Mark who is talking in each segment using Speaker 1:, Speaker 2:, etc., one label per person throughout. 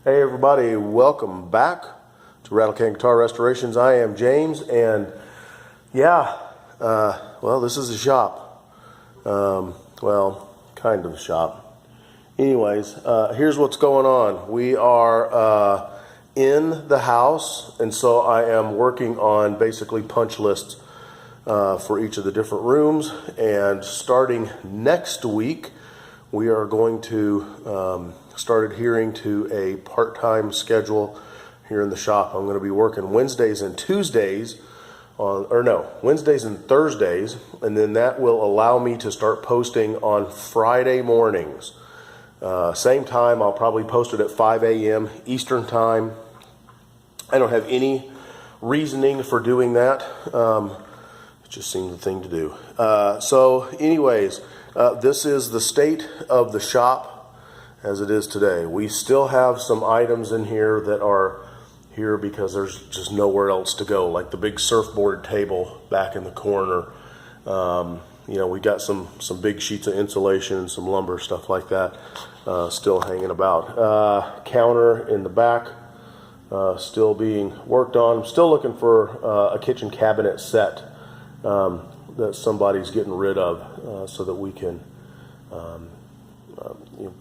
Speaker 1: Hey everybody, welcome back to RATTLECAN Guitar Restorations. I am James, and well, this is a shop. Well, kind of a shop. Anyways, here's what's going on. We are in the house, and so I am working on basically punch lists for each of the different rooms, and starting next week, we are going to start adhering to a part-time schedule here in the shop. I'm going to be working Wednesdays and Tuesdays Wednesdays and Thursdays, and then that will allow me to start posting on Friday mornings. Same time, I'll probably post it at 5 a.m. Eastern time. I don't have any reasoning for doing that. It just seemed the thing to do. So anyways, this is the state of the shop as it is today. We still have some items in here that are here because there's just nowhere else to go, like the big surfboard table back in the corner. We got some big sheets of insulation and some lumber, stuff like that, still hanging about. Counter in the back, still being worked on. I'm still looking for a kitchen cabinet set that somebody's getting rid of, so that we can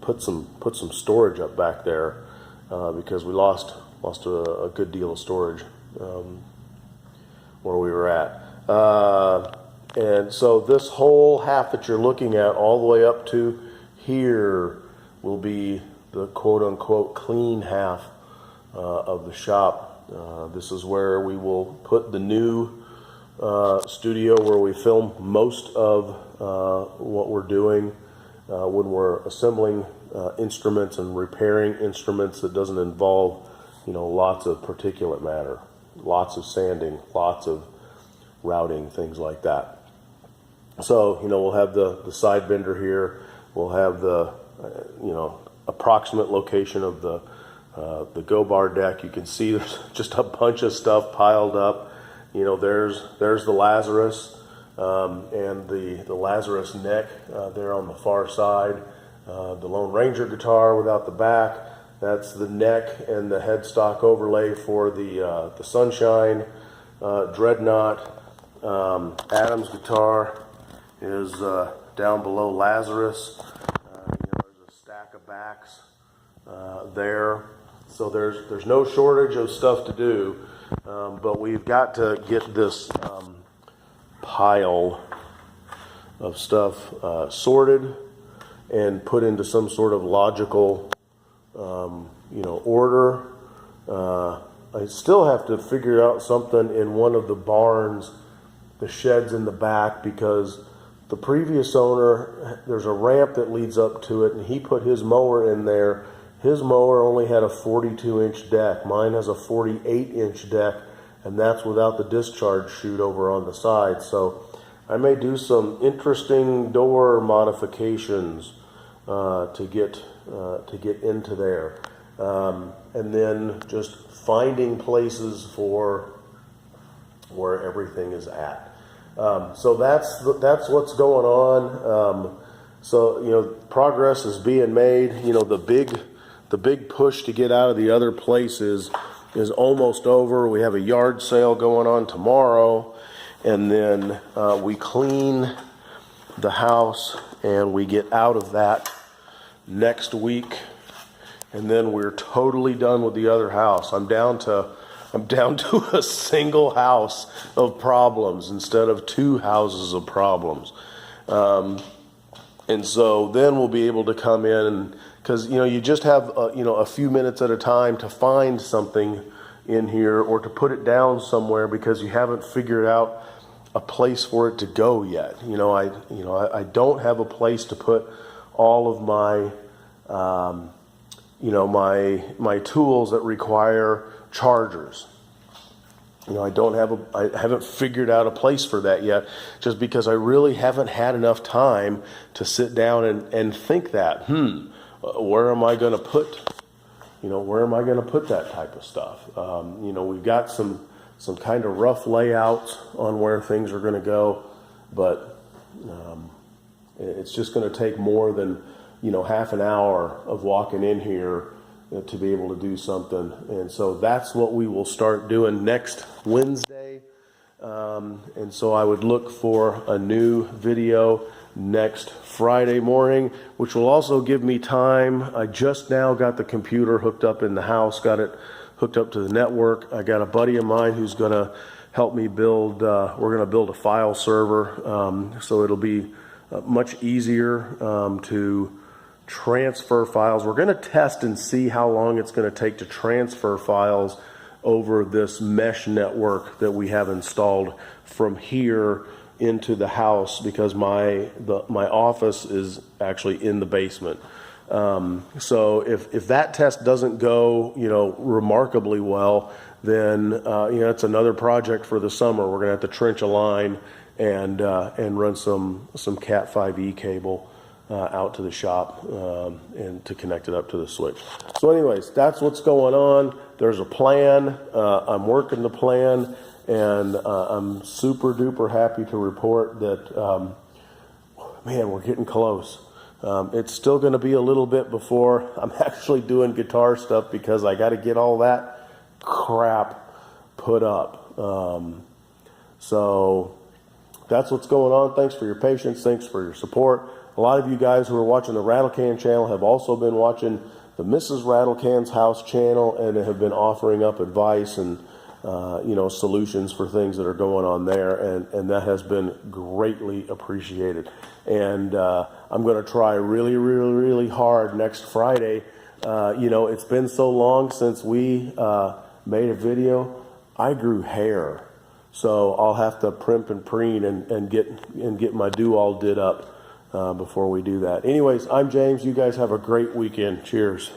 Speaker 1: put some storage up back there, because we lost a good deal of storage where we were at. And so this whole half that you're looking at all the way up to here will be the quote-unquote clean half of the shop. This is where we will put the new studio where we film most of what we're doing when we're assembling instruments and repairing instruments that doesn't involve lots of particulate matter, lots of sanding, lots of routing, things like that. So we'll have the side bender here. We'll have the approximate location of the go bar deck. You can see there's just a bunch of stuff piled up. There's the Lazarus and the Lazarus neck there on the far side. The Lone Ranger guitar without the back. That's the neck and the headstock overlay for the Sunshine. Dreadnought. Adam's guitar is down below Lazarus. There's a stack of backs there. So there's no shortage of stuff to do. But we've got to get this pile of stuff sorted and put into some sort of logical order. I still have to figure out something in one of the barns, the sheds in the back, because the previous owner, there's a ramp that leads up to it, and he put his mower in there. His mower only had a 42-inch deck. Mine has a 48-inch deck, and that's without the discharge chute over on the side. So I may do some interesting door modifications to get into there, and then just finding places for where everything is at. So that's what's going on. So progress is being made. The big push to get out of the other places is almost over. We have a yard sale going on tomorrow, and then we clean the house and we get out of that next week, and then we're totally done with the other house. I'm down to a single house of problems instead of two houses of problems. And so then we'll be able to come in, and because you just have a few minutes at a time to find something in here or to put it down somewhere because you haven't figured out a place for it to go yet. I don't have a place to put all of my my tools that require chargers. I haven't figured out a place for that yet, just because I really haven't had enough time to sit down and think that, where am I going to put, that type of stuff? We've got some kind of rough layouts on where things are going to go, but it's just going to take more than half an hour of walking in here to be able to do something. And so that's what we will start doing next Wednesday. And so I would look for a new video next Friday morning, which will also give me time. I just now got the computer hooked up in the house, got it hooked up to the network. I got a buddy of mine who's going to help me build, we're going to build a file server. So it'll be much easier to transfer files. We're going to test and see how long it's going to take to transfer files over this mesh network that we have installed from here into the house, because my office is actually in the basement. So if that test doesn't go, remarkably well, then it's another project for the summer. We're gonna have to trench a line and run some Cat 5e cable out to the shop and to connect it up to the switch. So anyways, that's what's going on. There's a plan. I'm working the plan, and I'm super duper happy to report that, man, we're getting close. It's still going to be a little bit before I'm actually doing guitar stuff, because I got to get all that crap put up. So that's what's going on. Thanks for your patience. Thanks for your support. A lot of you guys who are watching the RATTLECAN channel have also been watching the Mrs. RATTLECAN's house channel, and have been offering up advice and solutions for things that are going on there, and that has been greatly appreciated. And I'm going to try really, really, really hard next Friday. It's been so long since we made a video. I grew hair, so I'll have to primp and preen and get my do-all did up before we do that. Anyways, I'm James. You guys have a great weekend. Cheers.